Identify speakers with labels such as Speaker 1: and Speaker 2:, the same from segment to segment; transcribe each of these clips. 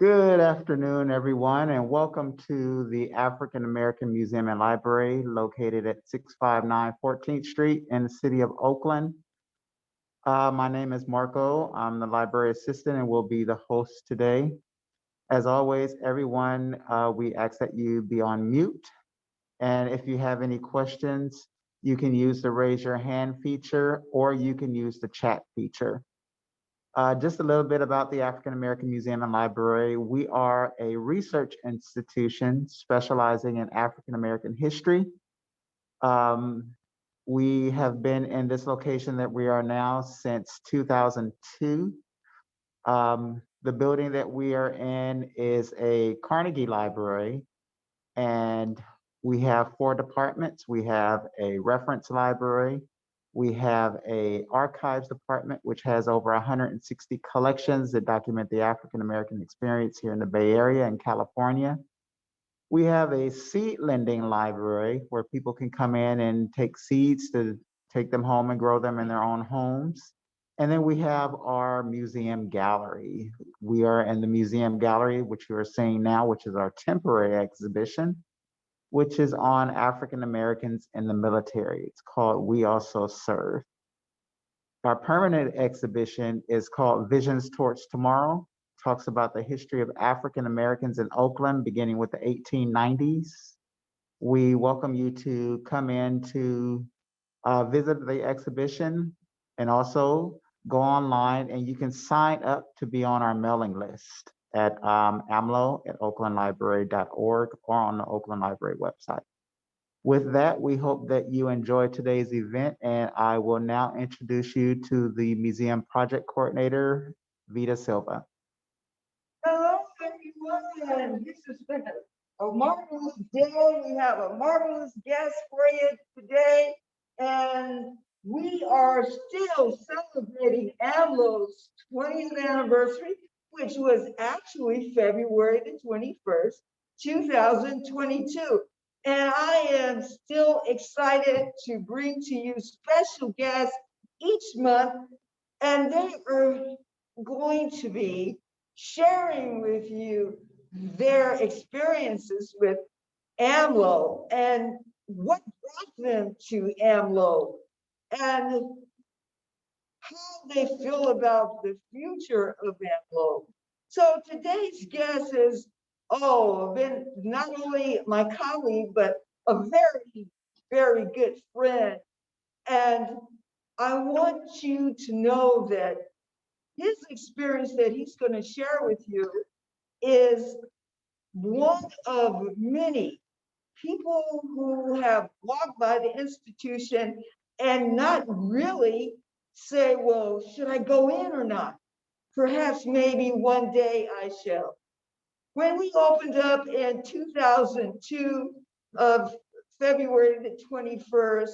Speaker 1: Good afternoon, everyone, and welcome to the African American Museum and Library located at 659 14th Street in the city of Oakland. My name is Marco. I'm the library assistant and will be the host today. As always, everyone, we ask that you be on mute. And if you have any questions, you can use the raise your hand feature or you can use the chat feature. Just a little bit about the African American Museum and Library. We are a research institution specializing in African American history. We have been in this location that we are now since 2002. The building that we are in is a Carnegie Library, and we have 4 departments. We have a reference library. We have a archives department, which has over 160 collections that document the African American experience here in the Bay Area and California. We have a seed lending library where people can come in and take seeds to take them home and grow them in their own homes. And then we have our museum gallery. We are in the museum gallery, which you are seeing now, which is our temporary exhibition, which is on African Americans in the military. It's called We Also Serve. Our permanent exhibition is called Visions Towards Tomorrow. It talks about the history of African Americans in Oakland, beginning with the 1890s. We welcome you to come in to visit the exhibition and also go online and you can sign up to be on our mailing list at AAMLO at oaklandlibrary.org or on the Oakland Library website. With that, we hope that you enjoy today's event, and I will now introduce you to the museum project coordinator, Vita Silva.
Speaker 2: Hello, everyone. This has been a marvelous day. We have a marvelous guest for you today, and we are still celebrating AAMLO's 20th anniversary, which was actually February the 21st, 2022. And I am still excited to bring to you special guests each month, and they are going to be sharing with you their experiences with AAMLO and what brought them to AAMLO and how they feel about the future of AAMLO. So today's guest is, been not only my colleague, but a very, very good friend. And I want you to know that his experience that he's going to share with you is one of many people who have walked by the institution and not really say, well, should I go in or not? Perhaps maybe one day I shall. When we opened up in 2002 of February the 21st,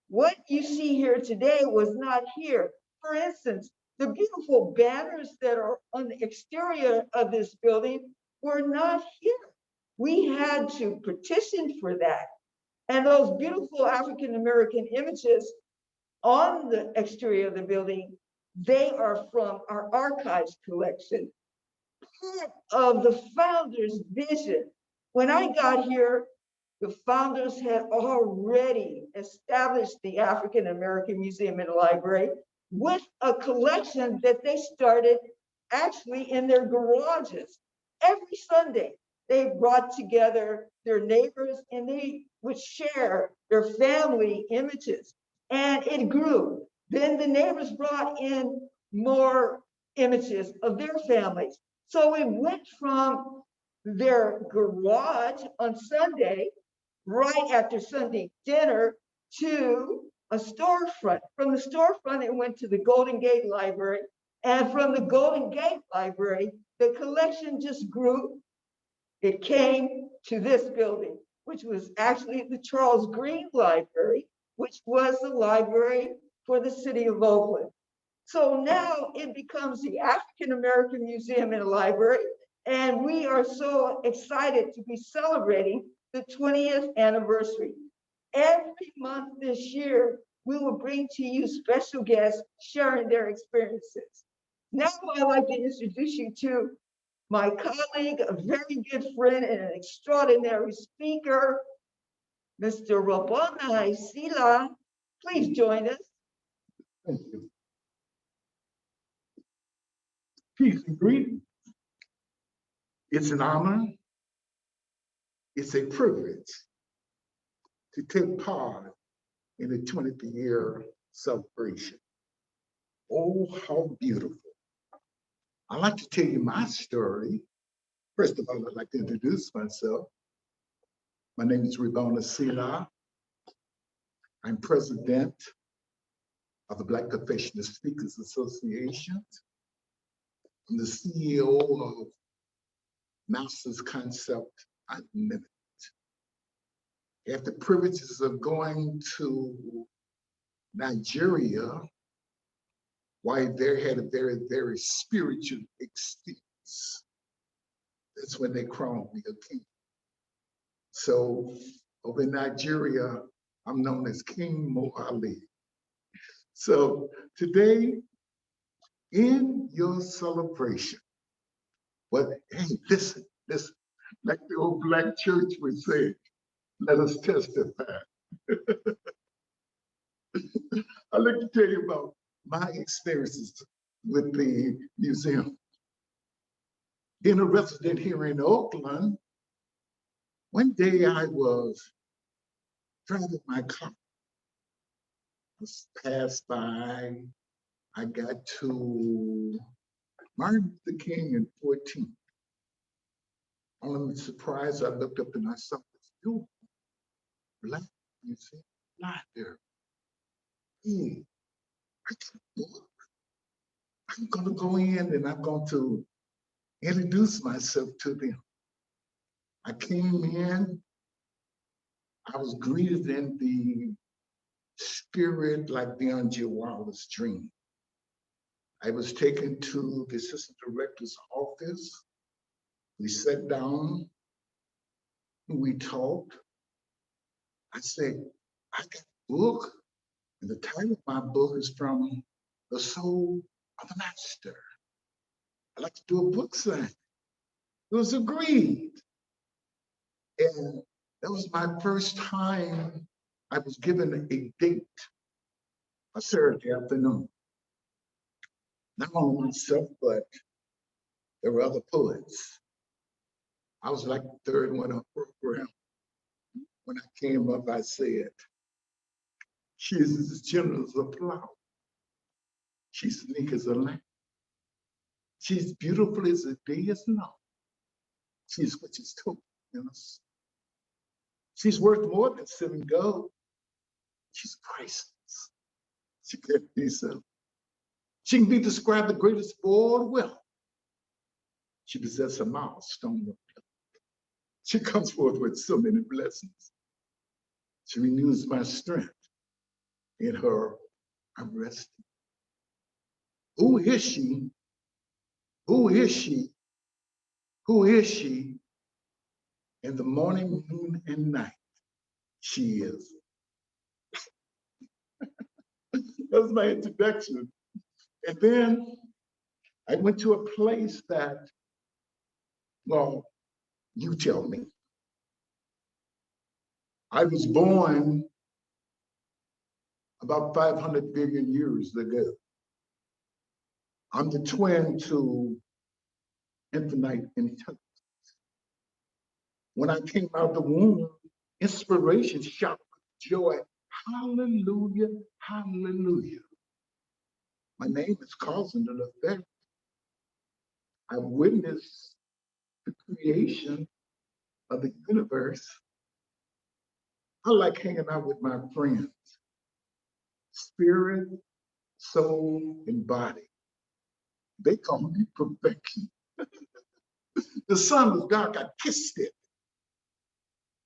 Speaker 2: what you see here today was not here. For instance, the beautiful banners that are on the exterior of this building were not here. We had to petition for that. And those beautiful African American images on the exterior of the building, they are from our archives collection. Part of the founders' vision. When I got here, the founders had already established the African American Museum and Library with a collection that they started actually in their garages. Every Sunday, they brought together their neighbors and they would share their family images, and it grew. Then the neighbors brought in more images of their families. So it went from their garage on Sunday, right after Sunday dinner, to a storefront. From the storefront, it went to the Golden Gate Library. And from the Golden Gate Library, the collection just grew. It came to this building, which was actually the Charles Green Library, which was the library for the city of Oakland. So now it becomes the African American Museum and Library, and we are so excited to be celebrating the 20th anniversary. Every month this year, we will bring to you special guests sharing their experiences. Now I'd like to introduce you to my colleague, a very good friend, and an extraordinary speaker, Mr. Rabboni Selah. Please join us.
Speaker 3: Thank you. Peace and greetings. It's an honor, it's a privilege to take part in the 20th year celebration. Oh, how beautiful. I'd like to tell you my story. First of all, I'd like to introduce myself. My name is Rabboni Selah. I'm president of the Black Professional Speakers Association. I'm the CEO of Masters Concept Unlimited. I have the privileges of going to Nigeria, why they had a very, very spiritual experience. That's when they crowned me a king. So over in Nigeria, I'm known as King Mo Ali. So today, in your celebration, but hey, listen, like the old black church would say, let us testify. I'd like to tell you about my experiences with the museum. Being a resident here in Oakland, one day I was driving my car. I passed by, I got to Martin Luther King in 14. I'm surprised, I looked up and I saw this beautiful black museum library. Hey, I got a book. I'm gonna go in and I'm going to introduce myself to them. I came in, I was greeted in the spirit like beyond your wildest dream. I was taken to the assistant director's office. We sat down, we talked. I said, I got a book, and the title of my book is From the Soul of the Master. I'd like to do a book signing. It was agreed. And that was my first time I was given a date, a Saturday afternoon. Not only myself, but there were other poets. I was like the third one on program. When I came up, I said, she is as gentle as a flower. She's meek as a lamb. She's beautiful as the day is long. She's what is told in us. She's worth more than 7 gold. She's priceless. She can't be so. She can be described the greatest of all wealth. She possesses a milestone of health. She comes forth with so many blessings. She renews my strength. In her, I'm resting. Who is she? Who is she? Who is she? In the morning, noon, and night, she is. That was my introduction. And then I went to a place that, well, you tell me. I was born about 500 billion years ago. I'm the twin to infinite intelligence. When I came out of the womb, inspiration shot with joy. Hallelujah, hallelujah. My name is cause and effect. I witnessed the creation of the universe. I like hanging out with my friends, spirit, soul, and body. They call me perfection. The sun was dark, I kissed it.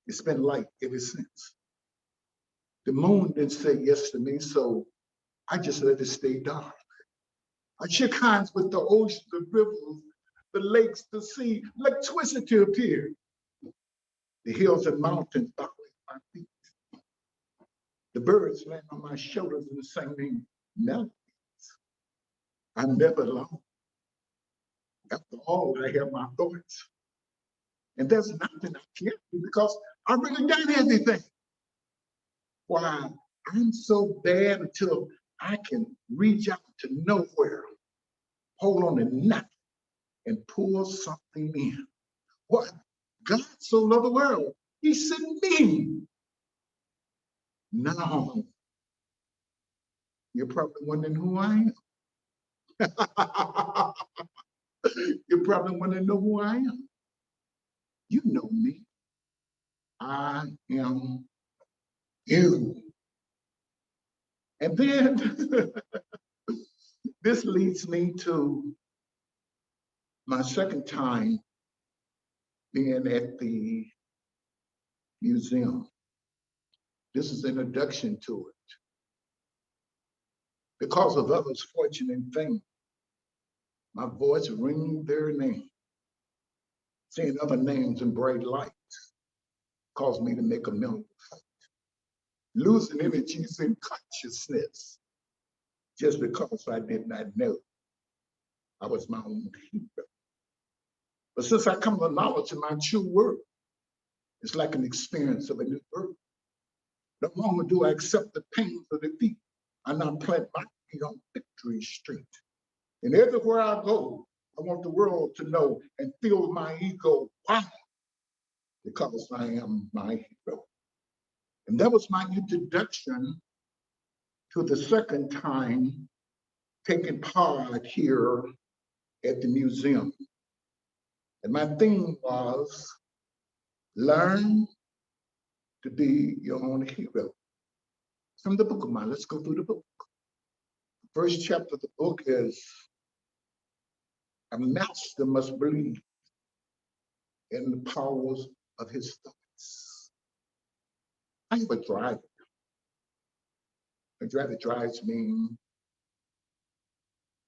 Speaker 3: It's been light ever since. The moon didn't say yes to me, so I just let it stay dark. I shook hands with the ocean, the rivers, the lakes, the sea, like twisted to appear. The hills and mountains bowing my feet. The birds land on my shoulders and singing melodies. I'm never alone. After all, I have my thoughts. And there's nothing I can't do because I've really done everything. Why, I'm so bad until I can reach out to nowhere, hold on to nothing, and pull something in. What? God so loved the world, he sent me. Now, you're probably wondering who I am. You're probably wanting to know who I am. You know me. I am you. And then this leads me to my second time being at the museum. This is an introduction to it. Because of others' fortunate thing, my voice ringing their name, seeing other names in bright lights, caused me to make a mental fight. Losing energies in consciousness just because I did not know I was my own hero. But since I come to knowledge of my true worth, it's like an experience of a new birth. No longer do I accept the pains of defeat. I now plant my feet on victory street. And everywhere I go, I want the world to know and feel my ego. Why? Because I am my hero. And that was my introduction to the second time taking part here at the museum. And my theme was learn to be your own hero. From the book of mine, let's go through the book. The first chapter of the book is a master must believe in the powers of his thoughts. I have a driver. A driver drives me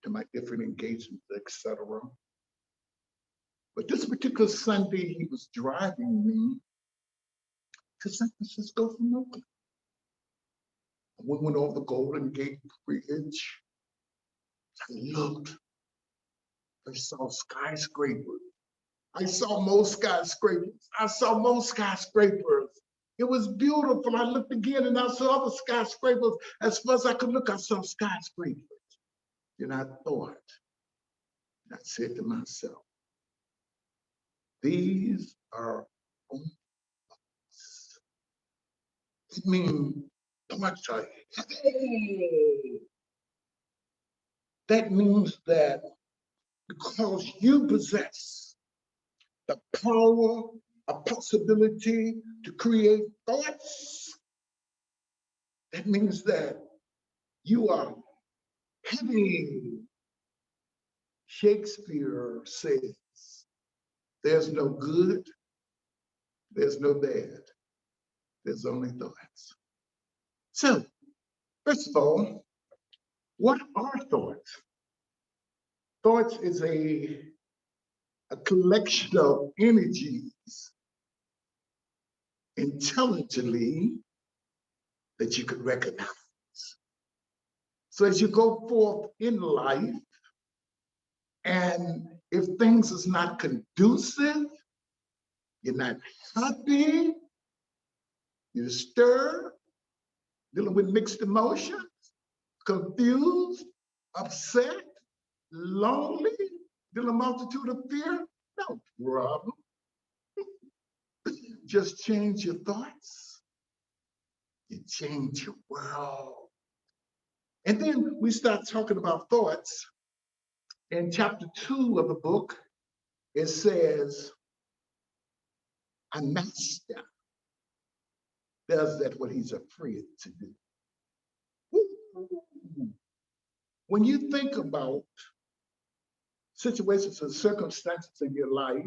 Speaker 3: to my different engagements, etc. But this particular Sunday, he was driving me to San Francisco from Oakland. We went over the Golden Gate Bridge. I looked, I saw skyscrapers. I saw more skyscrapers. I saw more skyscrapers. It was beautiful. I looked again and I saw other skyscrapers. As far as I could look, I saw skyscrapers. Then I thought, and I said to myself, these are only thoughts. It means thoughts are heavy. That means that because you possess the power, a possibility to create thoughts, that means that you are heavy. Shakespeare says, there's no good, there's no bad, there's only thoughts. So, first of all, what are thoughts? Thoughts is a collection of energies intelligently that you could recognize. So as you go forth in life, and if things is not conducive, you're not happy, you're disturbed, dealing with mixed emotions, confused, upset, lonely, dealing with a multitude of fear, no problem. Just change your thoughts, you change your world. And then we start talking about thoughts. In chapter 2 of the book, it says, a master does that what he's afraid to do. Woo. When you think about situations and circumstances in your life,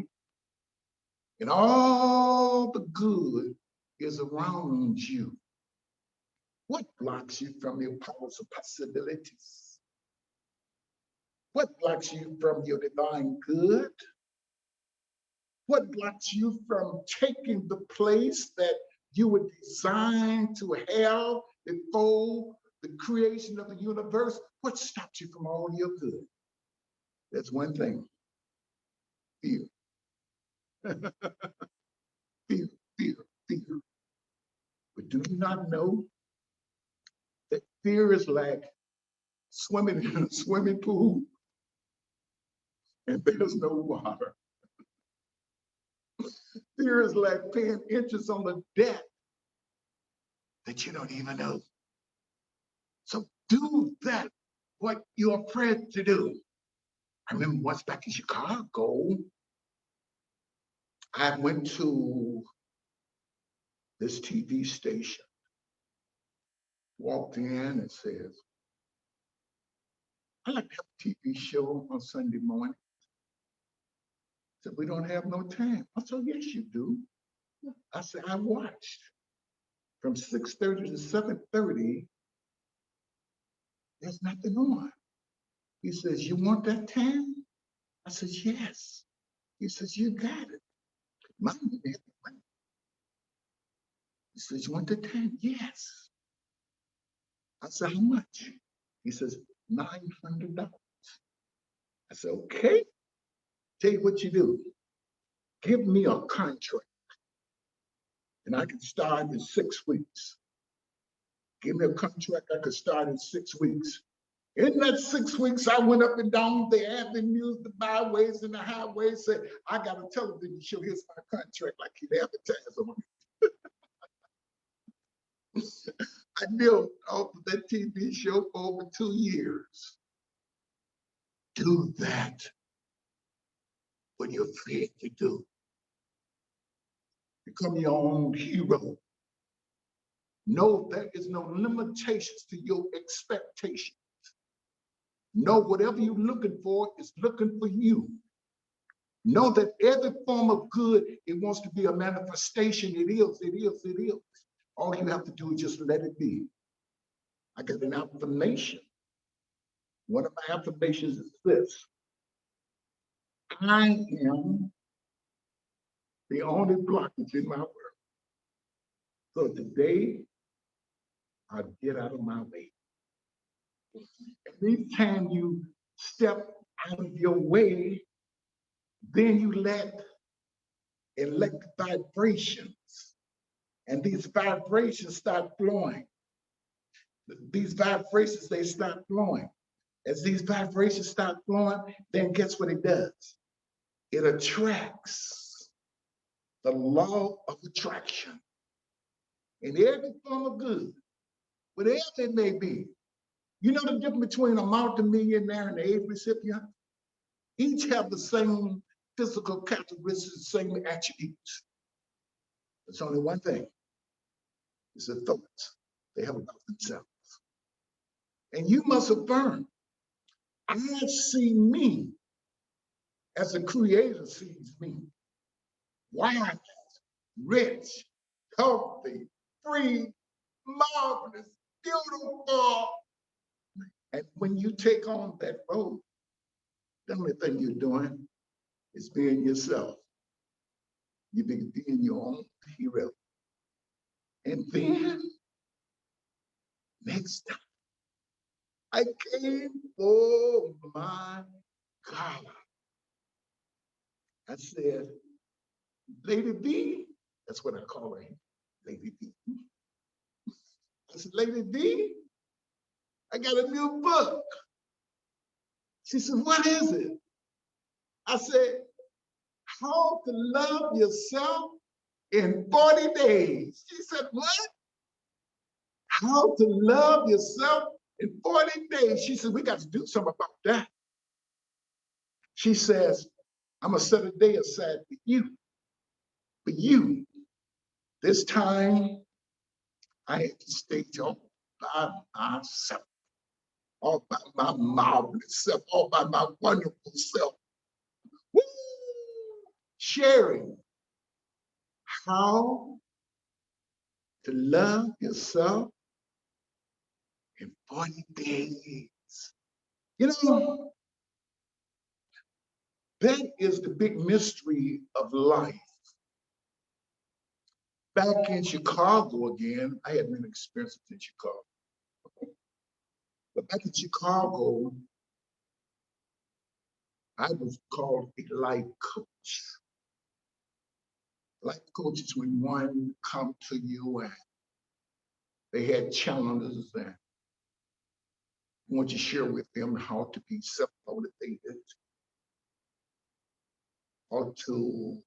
Speaker 3: and all the good is around you, what blocks you from your powers of possibilities? What blocks you from your divine good? What blocks you from taking the place that you were designed to have before the creation of the universe? What stops you from all your good? There's one thing. fear. Fear, fear, fear. But do you not know that fear is like swimming in a swimming pool and there's no water? Fear is like paying interest on a debt that you don't even know. So do that, what you're afraid to do. I remember once back in Chicago, I went to this TV station, walked in and says, I'd like to have a TV show on Sunday morning. Said, we don't have no time. I said, yes, you do. I said, I watched from 6:30 to 7:30. There's nothing on. He says, you want that time? I said, yes. He says, you got it. Mom, he says, you want the time? Yes. I said, how much? He says, $900. I said, okay. Tell you what you do. Give me a contract and I can start in 6 weeks. Give me a contract I could start in 6 weeks. In that 6 weeks, I went up and down the avenues, the byways, and the highways, said, I got a television show, here's my contract, like he'd advertise on it. I built off of that TV show for over 2 years. Do that, what you're afraid to do. Become your own hero. Know there is no limitations to your expectations. Know whatever you're looking for is looking for you. Know that every form of good, it wants to be a manifestation. It is, it is, it is. All you have to do is just let it be. I got an affirmation. One of my affirmations is this. I am the only blockage in my world. So today, I'll get out of my way. Every time you step out of your way, then you let electric vibrations, and these vibrations start flowing. These vibrations, they start flowing. As these vibrations start flowing, then guess what it does? It attracts. The law of attraction. In every form of good, whatever it may be. You know the difference between a multimillionaire and an aid recipient? Each have the same physical characteristics, the same attributes. There's only one thing. It's the thoughts they have about themselves. And you must affirm, I see me as the Creator sees me. Wise, rich, healthy, free, marvelous, beautiful. And when you take on that road, the only thing you're doing is being yourself. You be being your own hero. And then, next time, I came, oh my God. I said, Lady B, that's what I call her, Lady B. I said, Lady B, I got a new book. She said, what is it? I said, How to Love Yourself in 40 Days. She said, what? How to Love Yourself in 40 days. She said, we got to do something about that. She says, I'm going to set a day aside for you. For you. This time, I had to stay all by myself. All by my marvelous self. All by my wonderful self. Woo! Sharing how to love yourself in 40 days. You know, that is the big mystery of life. Back in Chicago again, I had many experiences in Chicago. But back in Chicago, I was called a life coach. Life coach is when one come to you and they had challenges and want to share with them how to be self-motivated, how to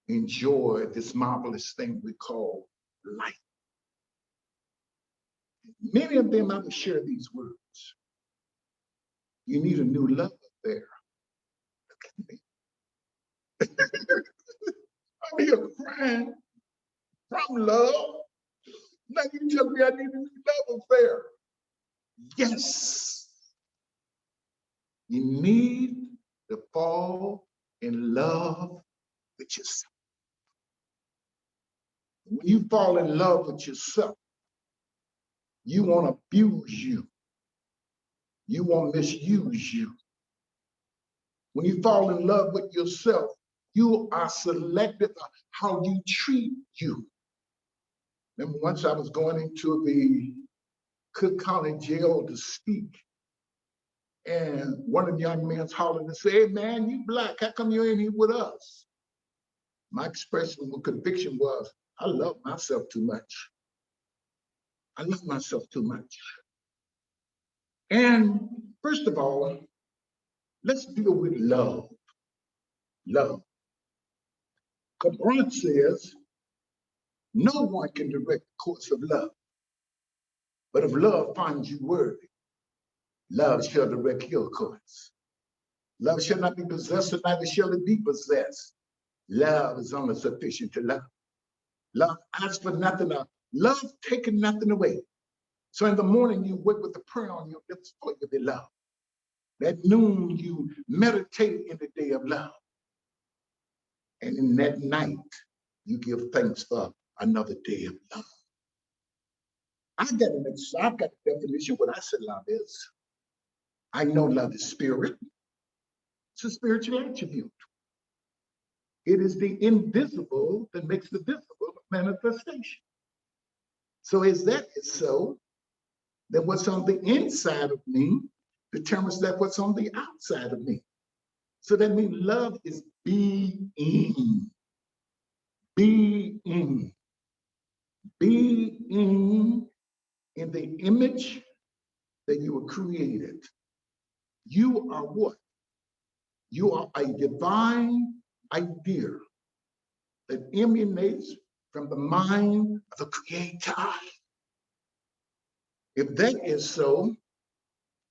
Speaker 3: enjoy this marvelous thing we call life. Many of them, I would share these words. You need a new love there. I'm here crying from love. Now you tell me I need a new love affair. Yes. You need to fall in love with yourself. When you fall in love with yourself, you won't abuse you. You won't misuse you. When you fall in love with yourself, you are selective of how you treat you. Remember, once I was going into the Cook County Jail to speak, and one of the young men hollered and said, "Hey man, you black, how come you ain't here with us?" My expression of conviction was, I love myself too much. I love myself too much. And first of all, let's deal with love. Love. Cabron says, no one can direct the course of love. But if love finds you worthy, love shall direct your course. Love shall not be possessed, and neither shall it be possessed. Love is only sufficient to love. Love asks for nothing else. Love taking nothing away. So in the morning, you wake with a prayer on your lips for your beloved. At noon, you meditate in the day of love. And in that night, you give thanks for another day of love. I've got a definition of what I said love is. I know love is spirit. It's a spiritual attribute. It is the invisible that makes the visible manifestation. So as that is so, that what's on the inside of me determines that what's on the outside of me. So that means love is being, being in the image that you were created. You are what? You are a divine idea that emanates from the mind of the Creator. If that is so,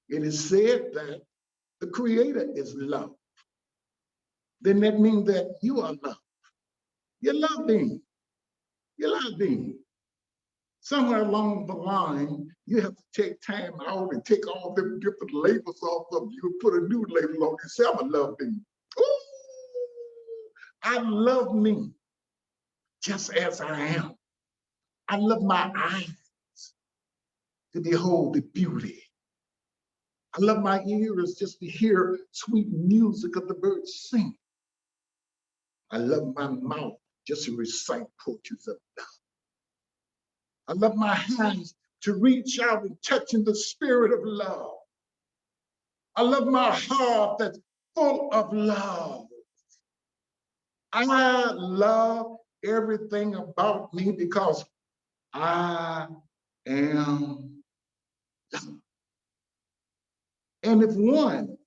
Speaker 3: it is said that the Creator is love. Then that means that you are love. You're loving. You're loving. Somewhere along the line, you have to take time out and take all them different labels off of you and put a new label on yourself. I love me. Ooh, I love me just as I am. I love my eyes to behold the beauty. I love my ears just to hear sweet music of the birds sing. I love my mouth just to recite poetries of love. I love my hands to reach out and touch in the spirit of love. I love my heart that's full of love. I love everything about me because I am love. And if one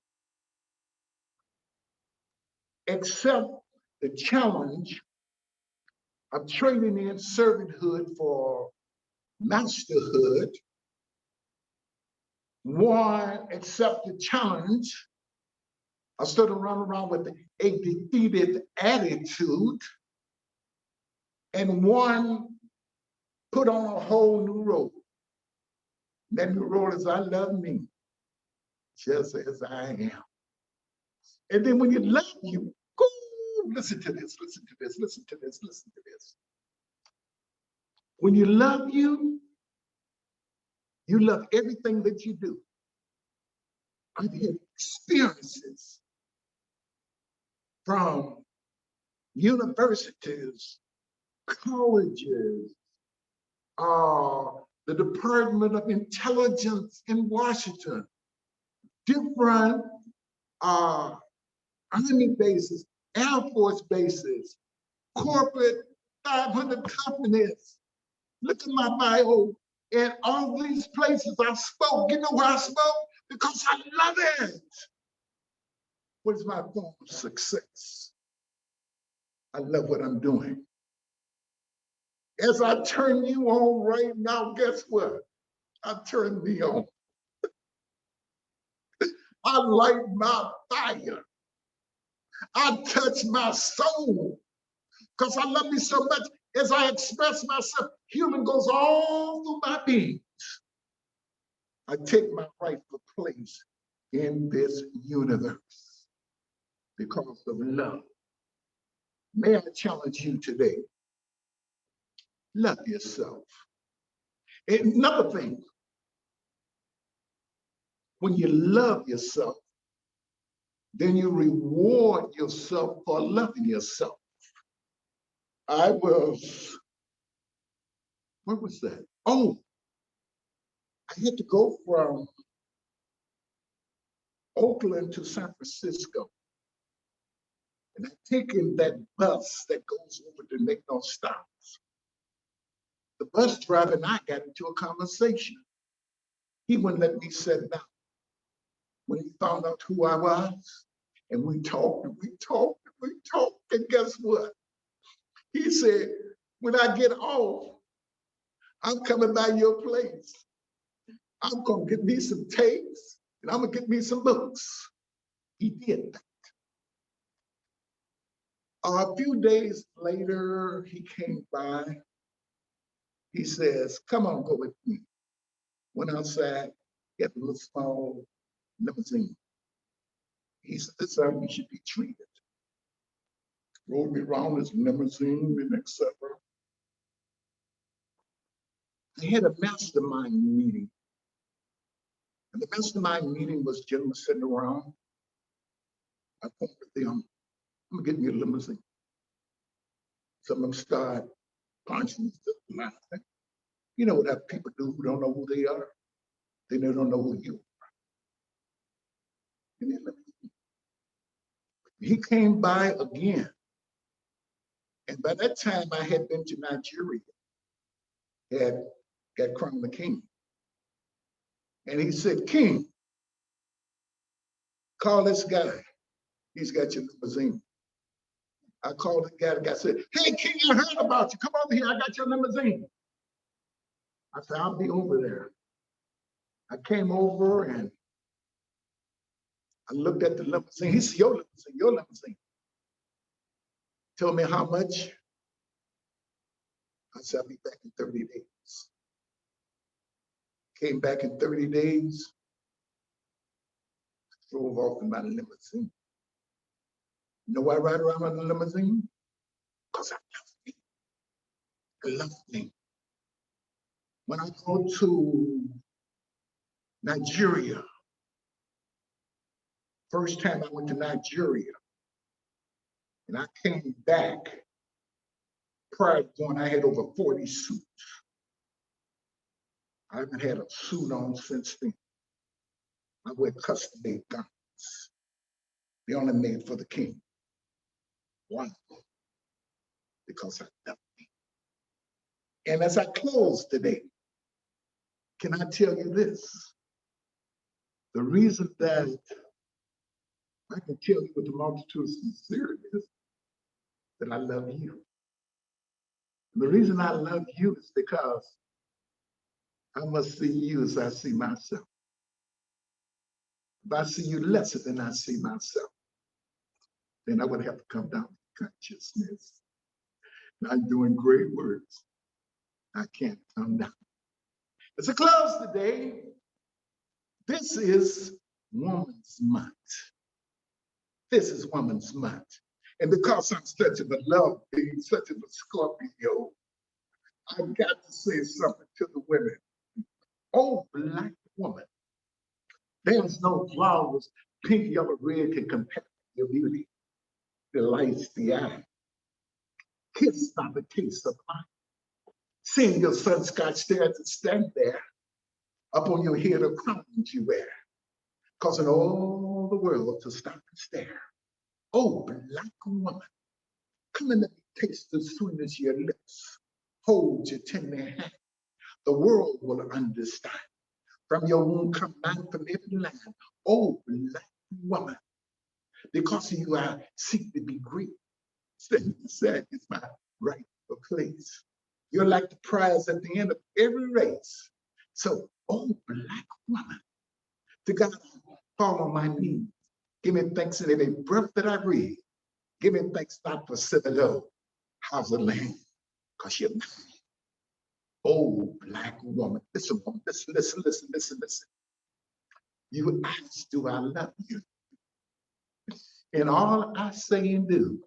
Speaker 3: accept the challenge of trading in servanthood for masterhood, one accept the challenge of sort of run around with a defeated attitude, and one put on a whole new role. That new role is I love me just as I am. And then when you love you, go listen to this, listen to this, listen to this, listen to this. When you love you love everything that you do. I've had experiences from universities, colleges, the Department of Intelligence in Washington, different Army bases, Air Force bases, corporate 500 companies. Look at my bio. And all these places I spoke. You know why I spoke? Because I love it. What is my form of success? I love what I'm doing. As I turn you on right now, guess what? I turn me on. I light my fire. I touch my soul because I love me so much. As I express myself, healing goes all through my being. I take my rightful place in this universe because of love. May I challenge you today? Love yourself. And another thing, when you love yourself, then you reward yourself for loving yourself. Where was that? Oh, I had to go from Oakland to San Francisco. And I'm taking that bus that goes over to make no stops. The bus driver and I got into a conversation. He wouldn't let me sit down. When he found out who I was, and we talked, and we talked, and we talked, and guess what? He said, when I get off, I'm coming by your place. I'm gonna get me some tapes, and I'm gonna get me some books. He did that. A few days later, he came by. He says, come on, go with me. Went outside, got a little small limousine. He said, this is how we should be treated. Rode me around his limousine and etc. I had a mastermind meeting. And the mastermind meeting was gentlemen sitting around. I pointed to them, I'm gonna get me a limousine. Some of them start punching and laughing. You know what that people do who don't know who they are? They don't know who you are. He came by again. And by that time, I had been to Nigeria, had got crowned the king. And he said, King, call this guy. He's got your limousine. I called the guy said, hey, King, I heard about you. Come over here, I got your limousine. I said, I'll be over there. I came over and I looked at the limousine. He said, your limousine, your limousine. Told me how much. I said, I'll be back in 30 days. Came back in 30 days. Drove off in my limousine. You know why I ride around in a limousine? Because I love me. I love me. When I go to Nigeria, first time I went to Nigeria, and I came back, prior to going, I had over 40 suits. I haven't had a suit on since then. I wear custom-made garments. They only made for the king. Why? Because I love me. And as I close today, can I tell you this? The reason that I can tell you with the multitude of sincerity is that I love you. And the reason I love you is because I must see you as I see myself. If I see you lesser than I see myself, then I would have to come down to consciousness. I'm doing great works. I can't come down. As I close today, this is Woman's Month. This is Woman's Month. And because I'm such a love being, such a Scorpio, I've got to say something to the women. Oh, Black woman, there's no flowers, pink, yellow, red can compare your beauty. Delights the eye. Kissed by the taste of mine. Seeing your sun-scotch stairs and stand there, up on your head a crown you wear, causing all the world to stop and stare. Oh, black woman, come and let me taste the sweetness of your lips. Hold your tender hand. The world will understand. From your womb come man from every land. Oh, black woman, because of you I seek to be great. Sad is my rightful place. You're like the prize at the end of every race. So, oh, black woman, to God I fall on my knees. Give me thanks in every breath that I breathe. Give me thanks not for sitting low. How's the land? Because you're mine. Oh, black woman, listen, listen, listen, listen, listen, listen. You ask, do I love you? And all I say and do,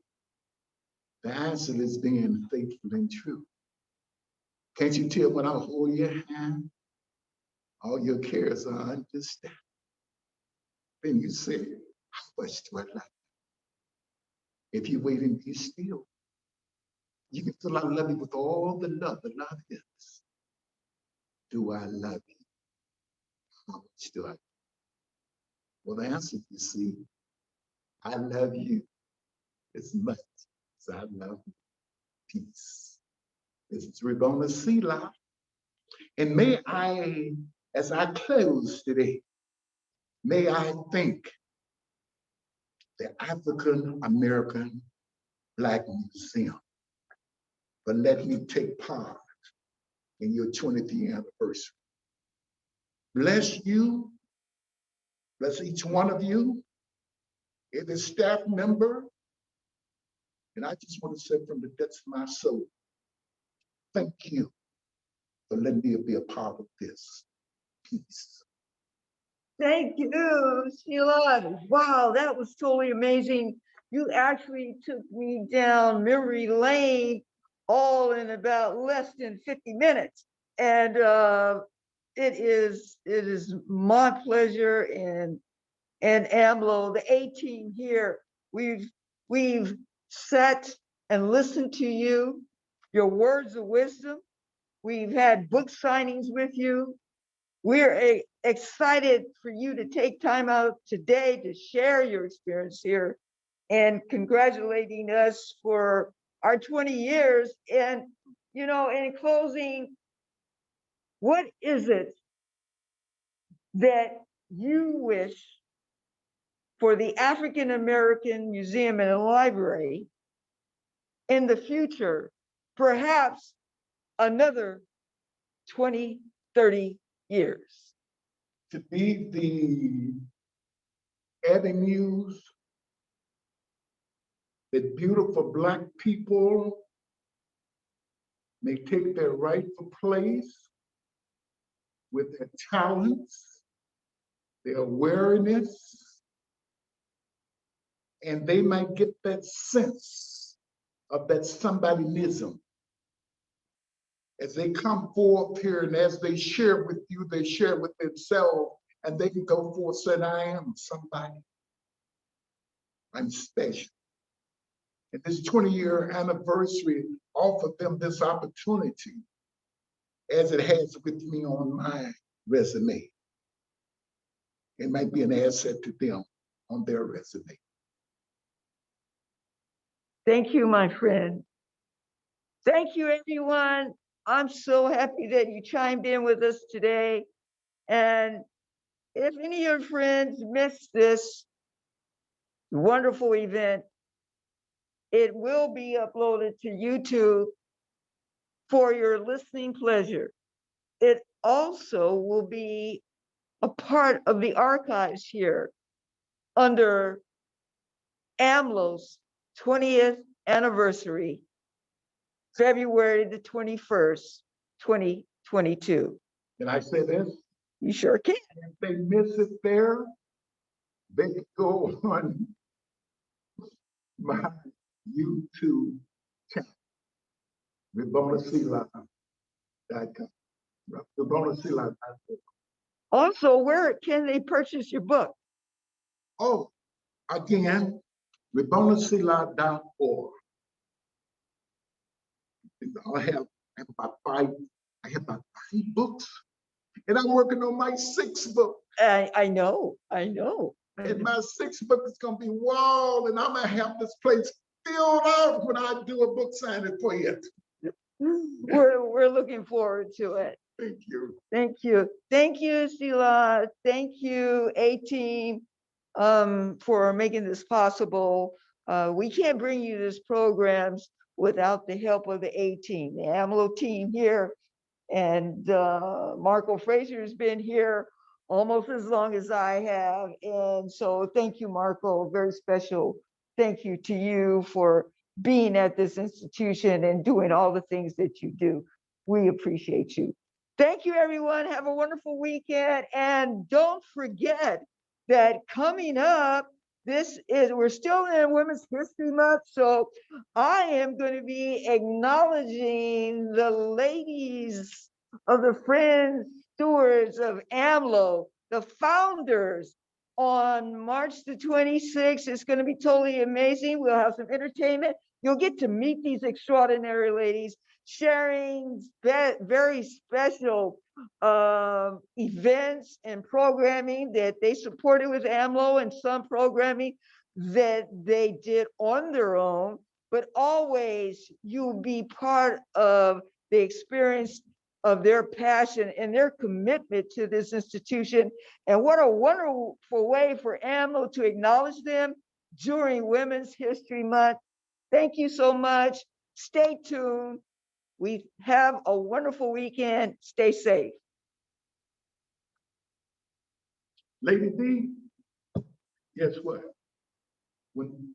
Speaker 3: the answer is being faithful and true. Can't you tell when I hold your hand, all your cares are understood? Then you say, how much do I love you? If you wait and be still, you can feel I love you with all the love is. Do I love you? How much do I? Well, the answer, you see, I love you as much as I love peace. This is Rabboni Selah. And may I, as I close today, may I thank the African American Black Museum for letting me take part in your 20th anniversary. Bless you, bless each one of you, every staff member. And I just want to say from the depths of my soul, thank you for letting me be a part of this piece.
Speaker 2: Thank you, Sheila. Wow, that was totally amazing. You actually took me down memory lane all in about less than 50 minutes. And it is my pleasure and AAMLO, the A team here. We've sat and listened to you, your words of wisdom. We've had book signings with you. We're excited for you to take time out today to share your experience here and congratulating us for our 20 years. And, you know, in closing, what is it that you wish for the African American Museum and Library in the future, perhaps another 20, 30 years?
Speaker 3: To be the avenues that beautiful Black people may take their rightful place with their talents, their awareness, and they might get that sense of that somebodyism. As they come forth here and as they share with you, they share with themselves, and they can go forth and say, I am somebody. I'm special. And this 20-year anniversary offered them this opportunity, as it has with me on my resume. It might be an asset to them on their resume.
Speaker 2: Thank you, my friend. Thank you, everyone. I'm so happy that you chimed in with us today. And if any of your friends missed this wonderful event, it will be uploaded to YouTube for your listening pleasure. It also will be a part of the archives here under AAMLO's 20th anniversary, February the 21st, 2022.
Speaker 3: Can I say this?
Speaker 2: You sure can.
Speaker 3: If they miss it there, they can go on my YouTube channel, RabboniSelah.com. RabboniSelah.com.
Speaker 2: Also, where can they purchase your book?
Speaker 3: Oh, again, RabboniSelah.org. I have about five books, and I'm working on my 6th book.
Speaker 2: I know.
Speaker 3: And my sixth book is gonna be Wall, and I'm gonna have this place filled out when I do a book signing for you.
Speaker 2: We're looking forward to it.
Speaker 3: Thank you.
Speaker 2: Thank you. Thank you, Selah. Thank you, A-Team, for making this possible. We can't bring you these programs without the help of the A-Team, the AAMLO team here. And Marco Fraser has been here almost as long as I have. And so thank you, Marco, very special thank you to you for being at this institution and doing all the things that you do. We appreciate you. Thank you, everyone. Have a wonderful weekend. And don't forget that coming up, we're still in Women's History Month. So I am going to be acknowledging the ladies of the Friends Stewards of AAMLO, the founders, on March the 26th. It's going to be totally amazing. We'll have some entertainment. You'll get to meet these extraordinary ladies sharing very special events and programming that they supported with AAMLO, and some programming that they did on their own. But always you'll be part of the experience of their passion and their commitment to this institution. And what a wonderful way for AAMLO to acknowledge them during Women's History Month. Thank you so much. Stay tuned. We have a wonderful weekend. Stay safe.
Speaker 3: Lady D, guess what? When